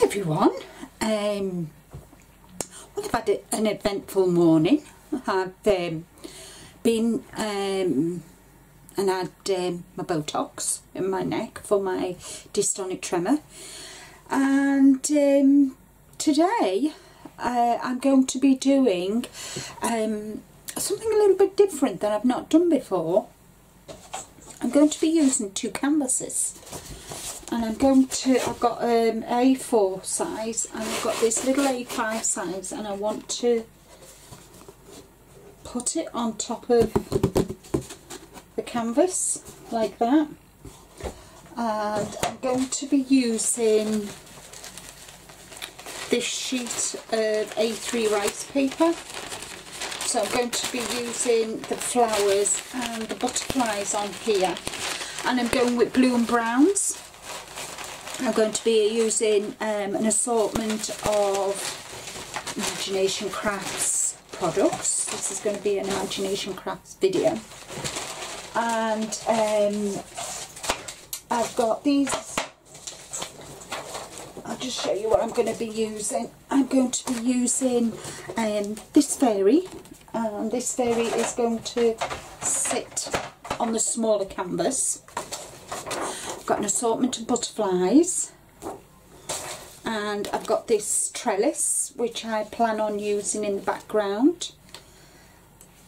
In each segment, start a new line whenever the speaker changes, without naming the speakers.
Everyone, well, I've had an eventful morning. I've been and had my Botox in my neck for my dystonic tremor, and today I'm going to be doing something a little bit different that I've not done before. I'm going to be using two canvases. And I've got A4 size, and I've got this little A5 size, and I want to put it on top of the canvas like that. And I'm going to be using this sheet of A3 rice paper. So I'm going to be using the flowers and the butterflies on here, and I'm going with blue and browns. I'm going to be using an assortment of Imagination Crafts products. This is going to be an Imagination Crafts video. And I've got these. I'll just show you what I'm going to be using. I'm going to be using this fairy. And this fairy is going to sit on the smaller canvas. I've got an assortment of butterflies, and I've got this trellis which I plan on using in the background,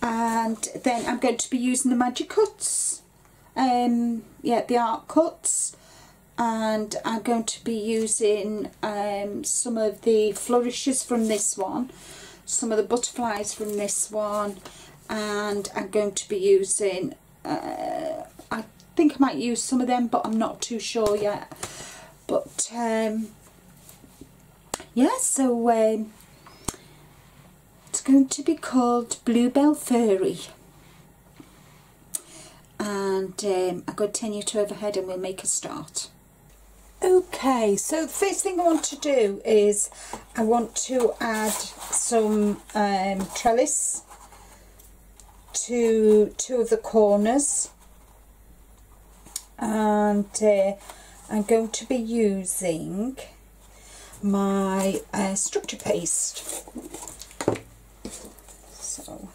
and then I'm going to be using the magic cuts, the art cuts, and I'm going to be using some of the flourishes from this one, some of the butterflies from this one, and I'm going to be using I think I might use some of them, but I'm not too sure yet. But yeah, so it's going to be called Bluebell Fairy, and I'm going to turn you to overhead and we'll make a start. Okay, so the first thing I want to do is I want to add some trellis to two of the corners, and I'm going to be using my structure paste. So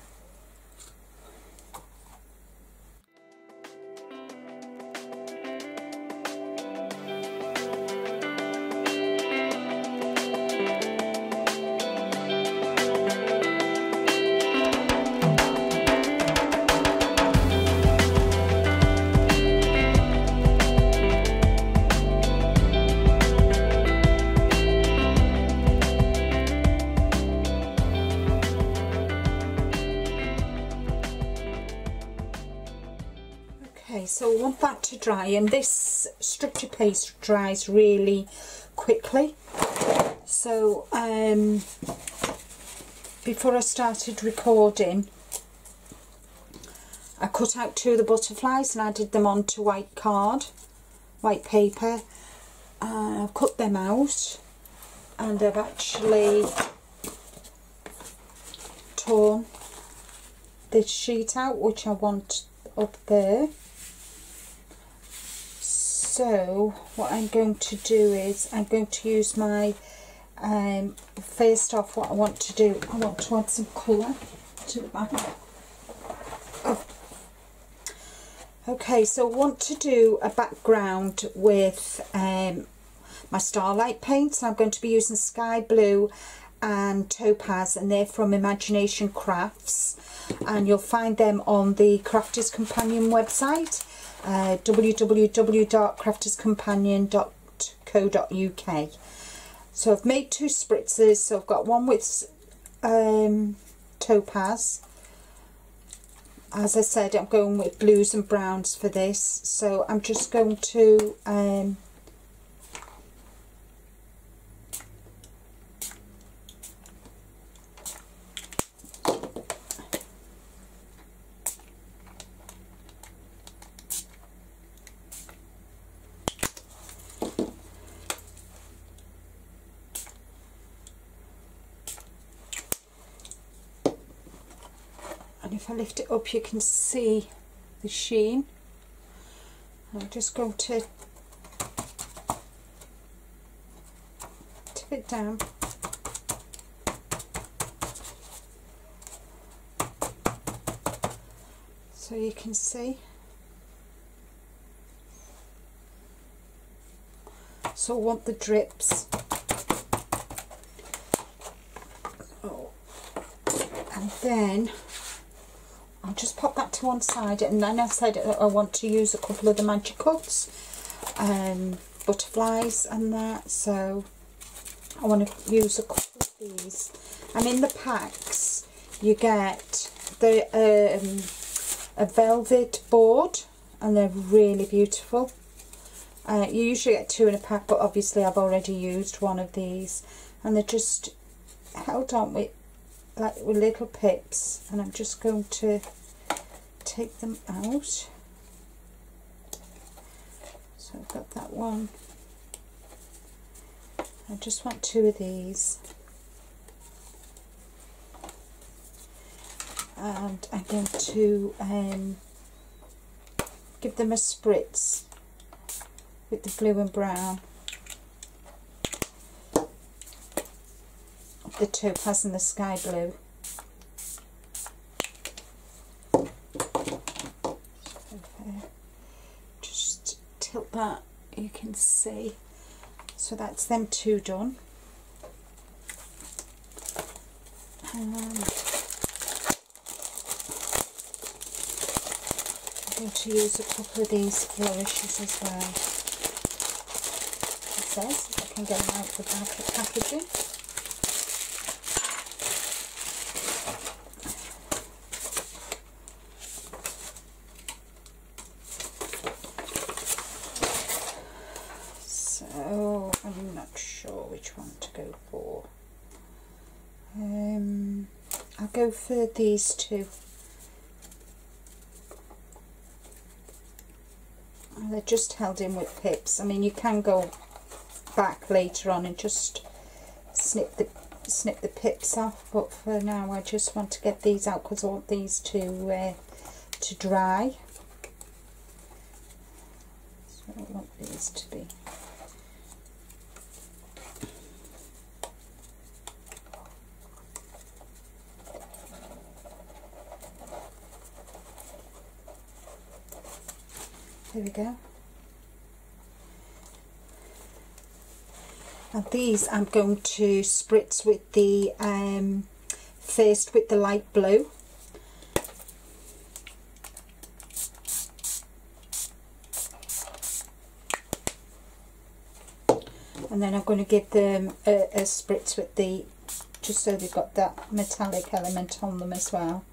so I want that to dry, and this structure paste dries really quickly. So before I started recording, I cut out two of the butterflies and added them onto white paper. I've cut them out, and I've actually torn this sheet out which I want up there. So what I'm going to do is I'm going to use my first off, what I want to do, I want to add some colour to the back. Okay, so I want to do a background with my Starlight paints. I'm going to be using Sky Blue and Topaz, and they're from Imagination Crafts, and you'll find them on the Crafters Companion website, www.crafterscompanion.co.uk. So I've made two spritzers. So I've got one with Topaz. As I said, I'm going with blues and browns for this, so I'm just going to and if I lift it up you can see the sheen. I'm just going to of it down. So you can see. So I want the drips. Oh. And then I'll just pop that to one side, and then I said I want to use a couple of the Magicals, butterflies and that, so I want to use a couple of these. And in the packs you get the a velvet board, and they're really beautiful. You usually get 2 in a pack, but obviously I've already used one of these, and they're just held on with little pips, and I'm just going to take them out. So I've got that one. I just want 2 of these, and I'm going to give them a spritz with the blue and brown, the topaz and the sky blue. Okay. Just tilt that, you can see. So that's them 2 done. I'm going to use a couple of these flourishes as well. It says, if I can get them out of the packaging. So I'm not sure which one to go for. I'll go for these 2. They're just held in with pips. I mean, you can go back later on and just snip the pips off, but for now I just want to get these out because I want these to dry. So I want these to be. There we go. And these I'm going to spritz with the first with the light blue. And then I'm going to give them a spritz with the, just so they've got that metallic element on them as well.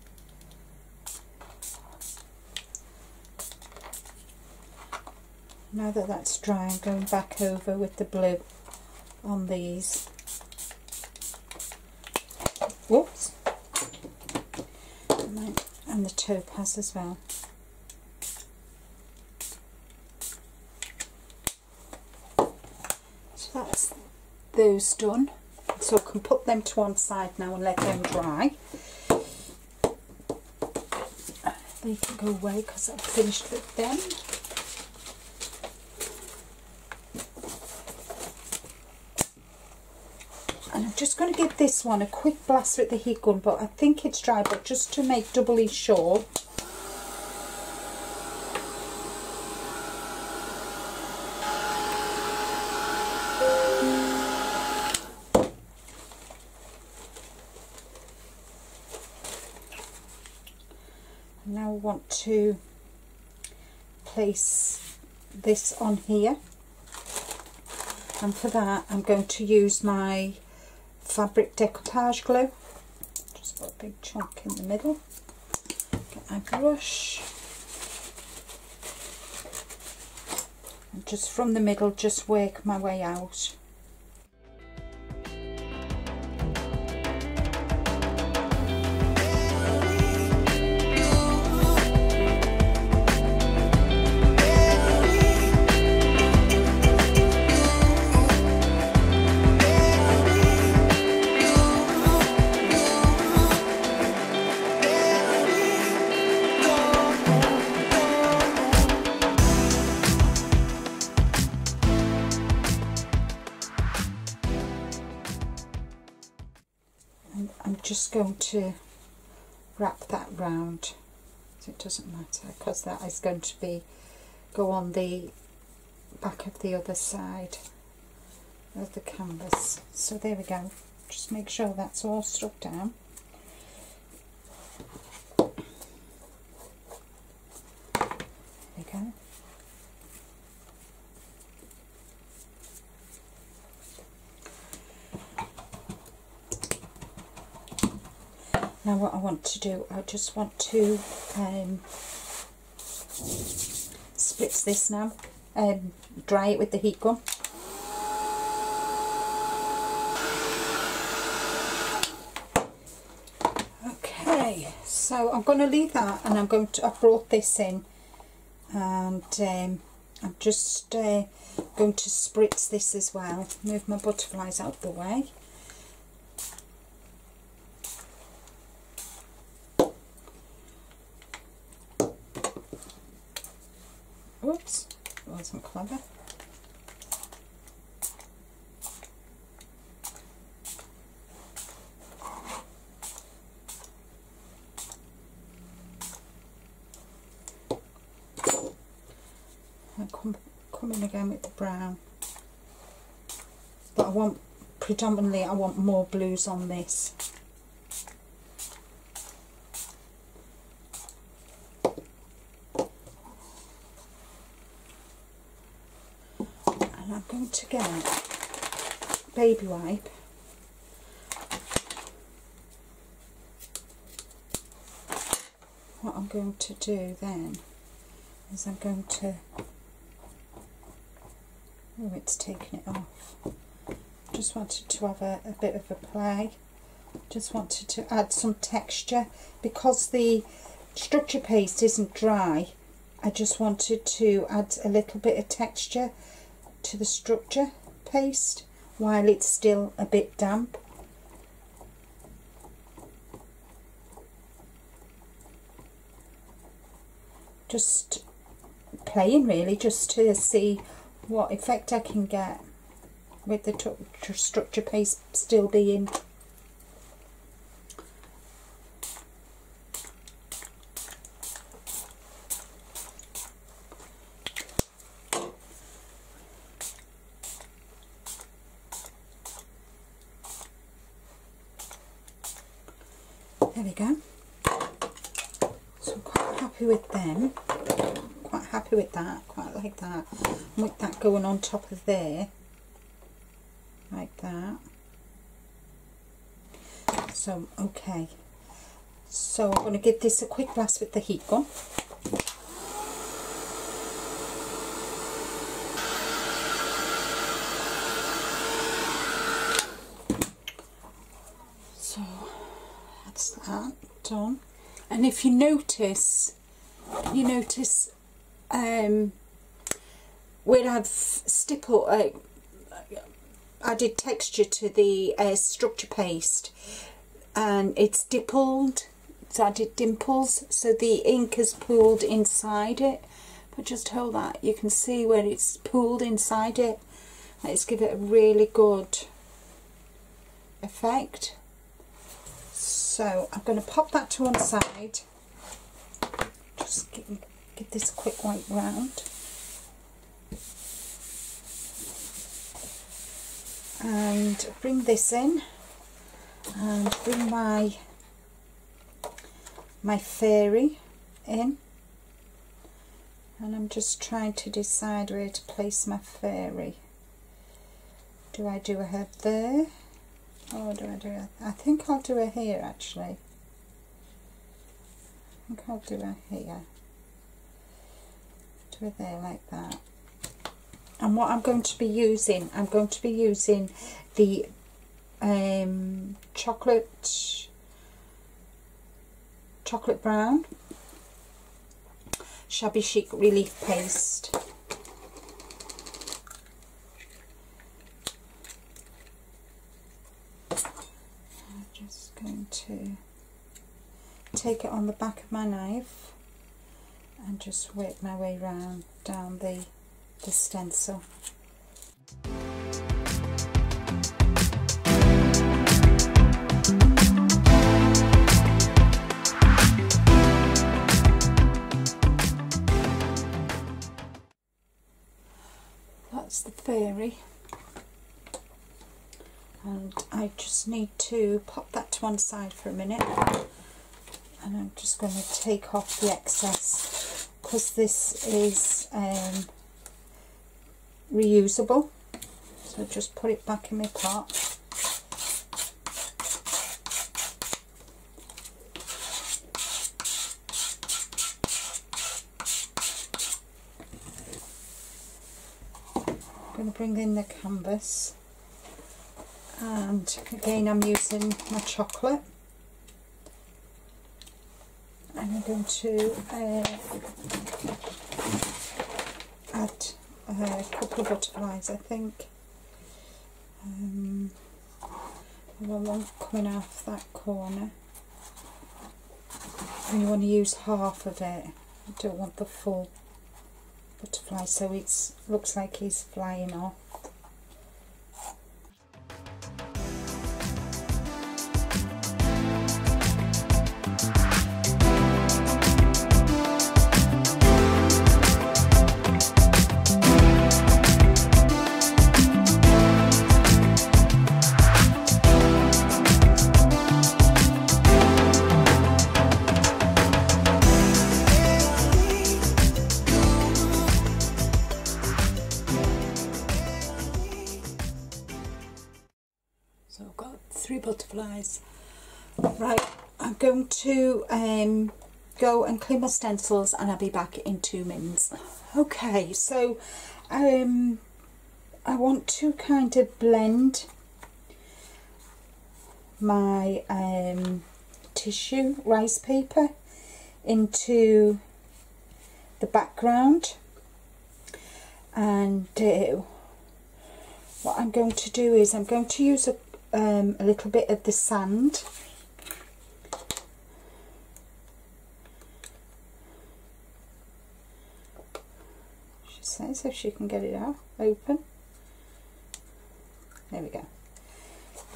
Now that that's dry, I'm going back over with the blue on these. Whoops. And the topaz as well. So that's those done. So I can put them to one side now and let them dry. They can go away because I've finished with them. And I'm just going to give this one a quick blast with the heat gun, but I think it's dry, but just to make doubly sure. And now I want to place this on here, and for that I'm going to use my fabric decoupage glue. Just put a big chunk in the middle. Get my brush, and just from the middle just work my way out. I'm just going to wrap that round, so it doesn't matter, because that is going to go on the back of the other side of the canvas. So there we go, just make sure that's all stuck down. There we go. Now what I want to do, I just want to split this now and dry it with the heat gun. Okay, so I'm going to leave that, and I've brought this in, and I'm just going to spritz this as well. Move my butterflies out the way. Oops, that wasn't clever. And come in again with the brown. But I want more blues on this. I'm going to get baby wipe, what I'm going to do then is I'm going to, oh, it's taken it off. Just wanted to have a bit of a play, just wanted to add some texture because the structure paste isn't dry. I just wanted to add a little bit of texture to the structure paste while it's still a bit damp. Just playing really, just to see what effect I can get with the structure paste still being there we go. So I'm quite happy with them, quite happy with that, quite like that. And with that going on top of there, like that. So, okay. So I'm going to give this a quick blast with the heat gun. So that's that done. And if you notice where I've added texture to the structure paste, and it's dimpled, it's added dimples, so the ink has pooled inside it. But just hold that, you can see where it's pooled inside it. Let's give it a really good effect. So I'm going to pop that to one side, just give this a quick wipe round, and bring this in and bring my fairy in, and I'm just trying to decide where to place my fairy. Do I do her there? Or do I do it? I think I'll do her here actually. I think I'll do her here. Do it there like that. And what I'm going to be using, I'm going to be using the chocolate brown Shabby Chic relief paste. Going to take it on the back of my knife and just work my way round down the stencil. fairy, and I just need to pop that to one side for a minute, and I'm just going to take off the excess because this is reusable, so just put it back in my pot. I'm going to bring in the canvas, and again I'm using my chocolate, and I'm going to add a couple of butterflies, I think. I want coming off that corner, and you want to use half of it. You don't want the full butterfly, so it looks like he's flying off. So I've got 3 butterflies. Right, I'm going to go and clean my stencils, and I'll be back in 2 minutes. Okay, so I want to kind of blend my tissue rice paper into the background, and what I'm going to do is I'm going to use a little bit of the sand, she says, if she can get it out open. There we go.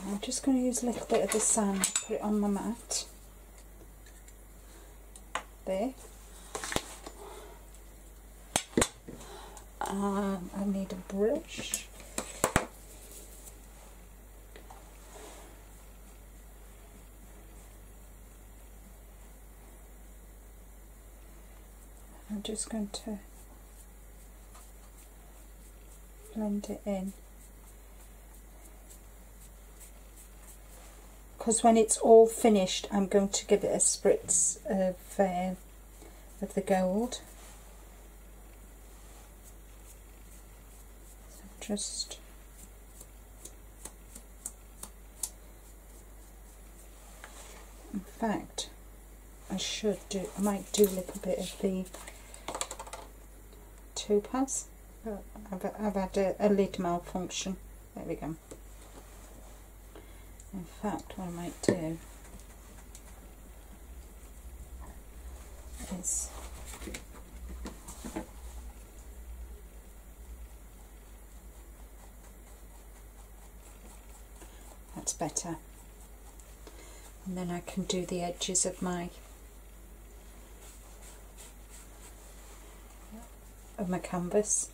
I'm just going to use a little bit of the sand, put it on my mat there. I need a brush. I'm just going to blend it in, because when it's all finished I'm going to give it a spritz of the gold. So just in fact I might do a little bit of the topaz. I've had a lid malfunction. There we go. In fact, what I might do is that's better, and then I can do the edges of my canvas.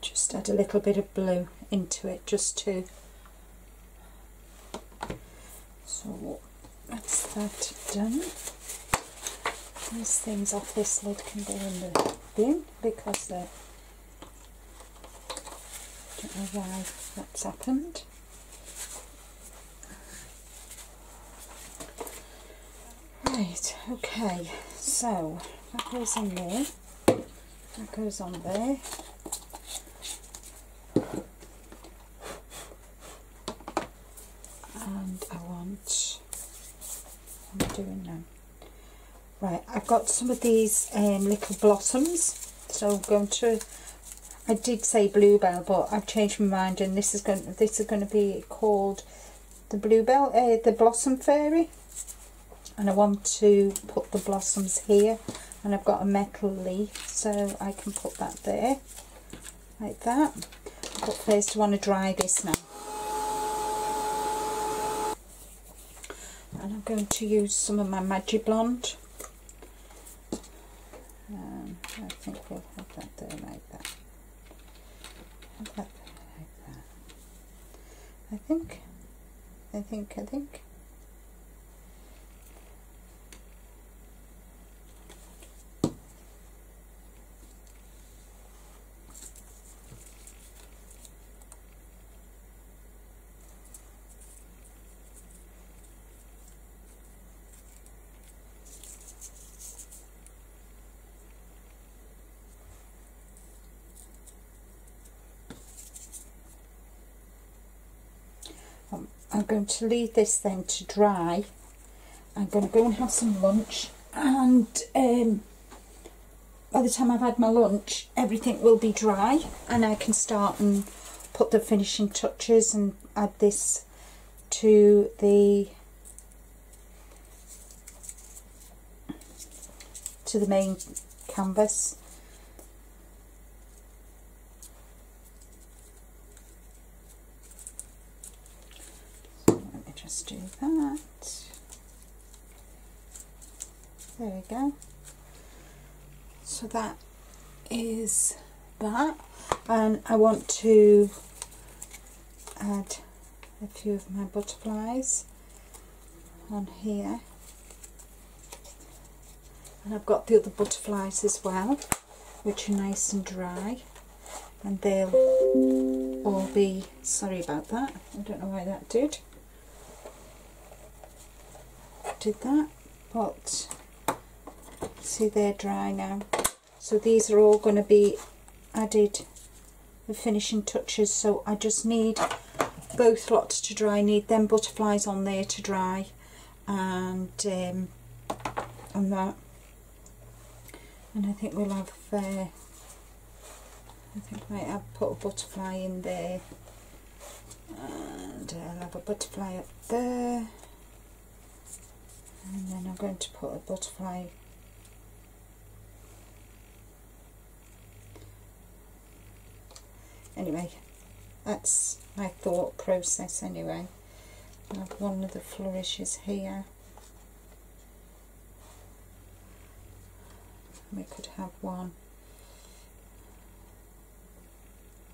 Just add a little bit of blue into it just to. So that's that done. These things off this lid can go in the bin because I don't know why that's happened. Right, okay, so that goes in there, that goes on there. And what am I doing now? Right, I've got some of these little blossoms, so I'm going to, I did say bluebell, but I've changed my mind, and this is going to be called the bluebell, the blossom fairy. and I want to put the blossoms here, and I've got a metal leaf, so I can put that there like that. But first I want to dry this now, and I'm going to use some of my Magiblonde. I think we'll have that there like that. Have that there like that. I think. I'm going to leave this then to dry. I'm going to go and have some lunch, and by the time I've had my lunch everything will be dry, and I can start and put the finishing touches and add this to the main canvas. Just do that. There we go. So that is that, and I want to add a few of my butterflies on here, and I've got the other butterflies as well, which are nice and dry, and they'll all be, sorry about that, I don't know why that did that, but see, they're dry now. So these are all going to be added, the finishing touches. So I just need both lots to dry. I need them butterflies on there to dry, and that, and I think we'll have I think I might have put a butterfly in there, and I'll have a butterfly up there. And then I'm going to put a butterfly anyway. That's my thought process anyway. I have one of the flourishes here. We could have one,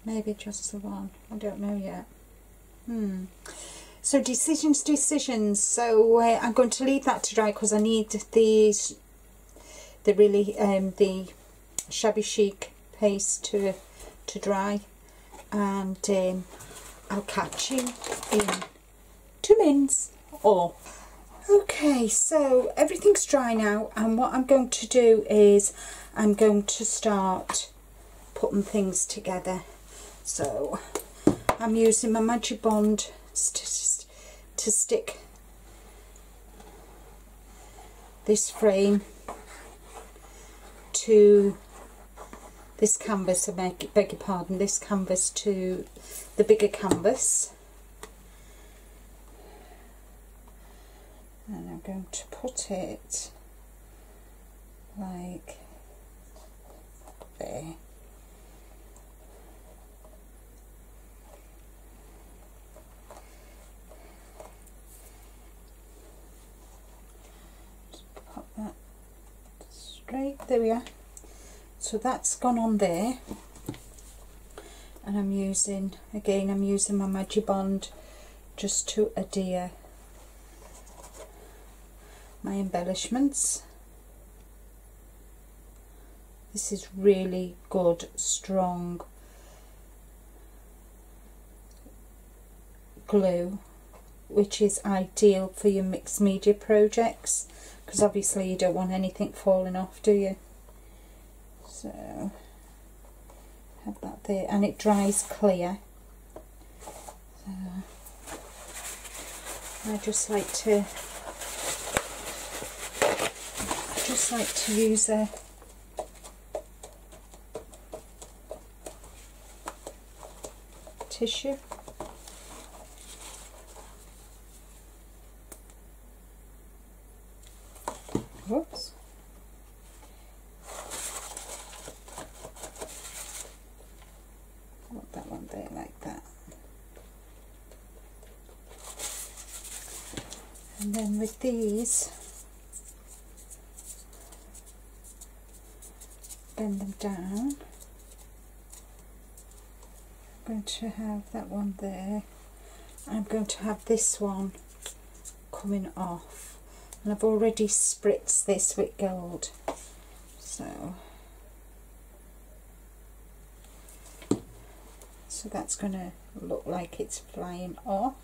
maybe just the one, I don't know yet. So decisions. So I'm going to leave that to dry because I need the shabby chic paste to dry, and I'll catch you in 2 minutes. Okay, so everything's dry now, and what I'm going to do is I'm going to start putting things together. So I'm using my Magiblonde to stick this frame to this canvas, I beg your pardon, this canvas to the bigger canvas, and I'm going to put it like there. There we are. So that's gone on there, and I'm using my Magiblonde just to adhere my embellishments. This is really good, strong glue, which is ideal for your mixed media projects, because obviously you don't want anything falling off, do you? So have that there, and it dries clear. So I just like to use a tissue. And then with these, bend them down. I'm going to have that one there. I'm going to have this one coming off, and I've already spritzed this with gold, so that's going to look like it's flying off.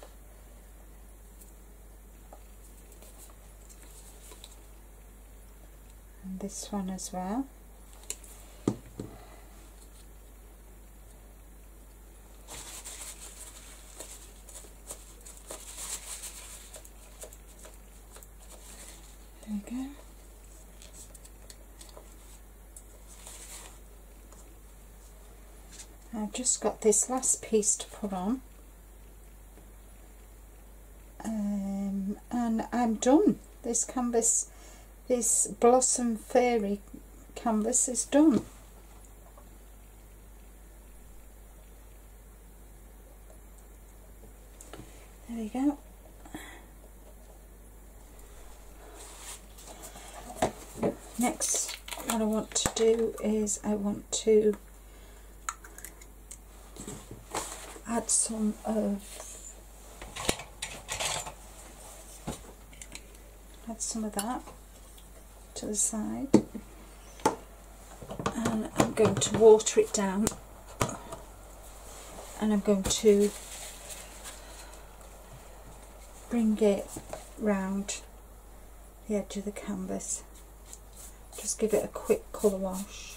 And this one as well. There we go. I've just got this last piece to put on, and I'm done. This canvas, this Blossom Fairy canvas is done. There we go. Next, what I want to do is I want to add some of that to the side, and I'm going to water it down, and I'm going to bring it round the edge of the canvas. Just give it a quick colour wash.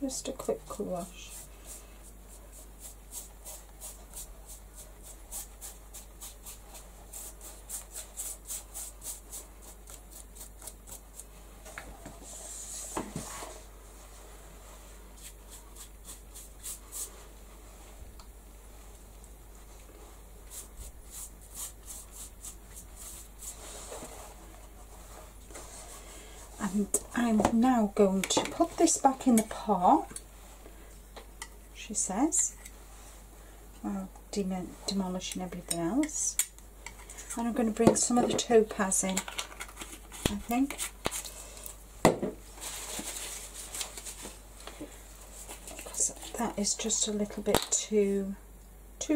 Just a quick colour wash. And I'm now going to put this back in the pot, she says, while demolishing everything else. And I'm going to bring some of the topaz in, I think. Because that is just a little bit too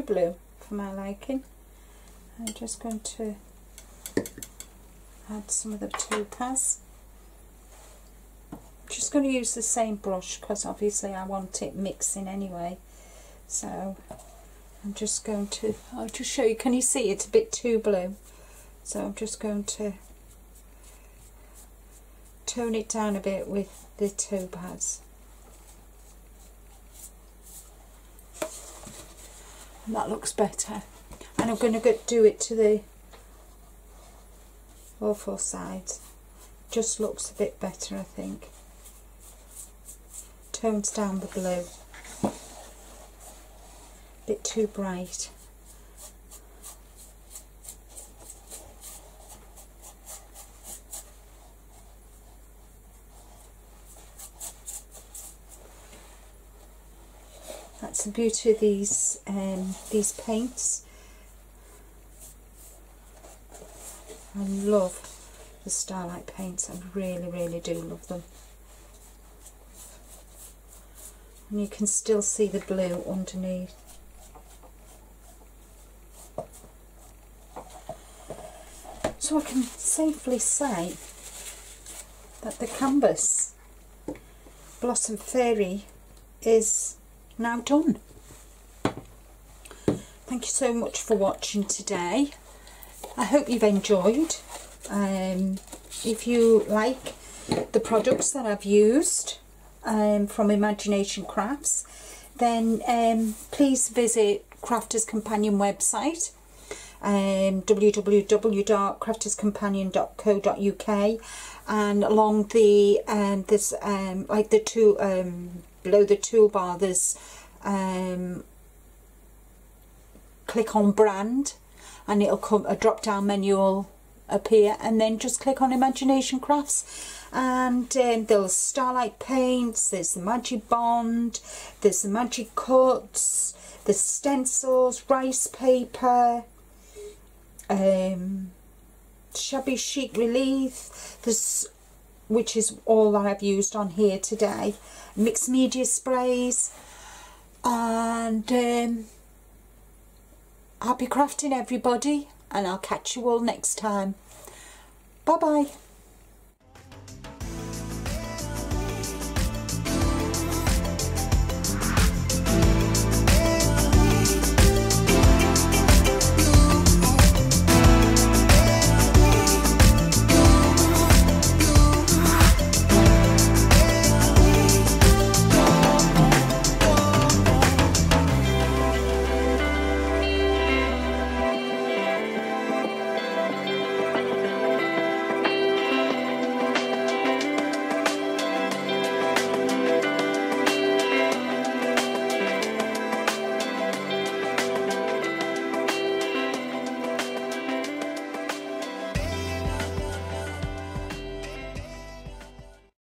blue for my liking. I'm just going to add some of the topaz. Just going to use the same brush because obviously I want it mixing anyway, so I'm just going to, I'll just show you, can you see it's a bit too blue, so I'm just going to tone it down a bit with the topaz, and that looks better. And I'm going to do it to the all four sides. Just looks a bit better, I think. Tones down the blue, a bit too bright. That's the beauty of these paints. I love the Starlight paints, I really do love them. And you can still see the blue underneath. So I can safely say that the canvas Blossom Fairy is now done. Thank you so much for watching today. I hope you've enjoyed. If you like the products that I've used from Imagination Crafts, then please visit Crafters Companion website, www.crafterscompanion.co.uk, and along the there's like the two below the toolbar there's click on brand, and it'll come, a drop down menu will appear, and then just click on Imagination Crafts, and there's Starlight Paints, there's the Magic Bond, there's the Magic Cuts, the stencils, rice paper, shabby chic relief, there's, which is all that I've used on here today, mixed media sprays, and happy crafting everybody, and I'll catch you all next time. Bye bye.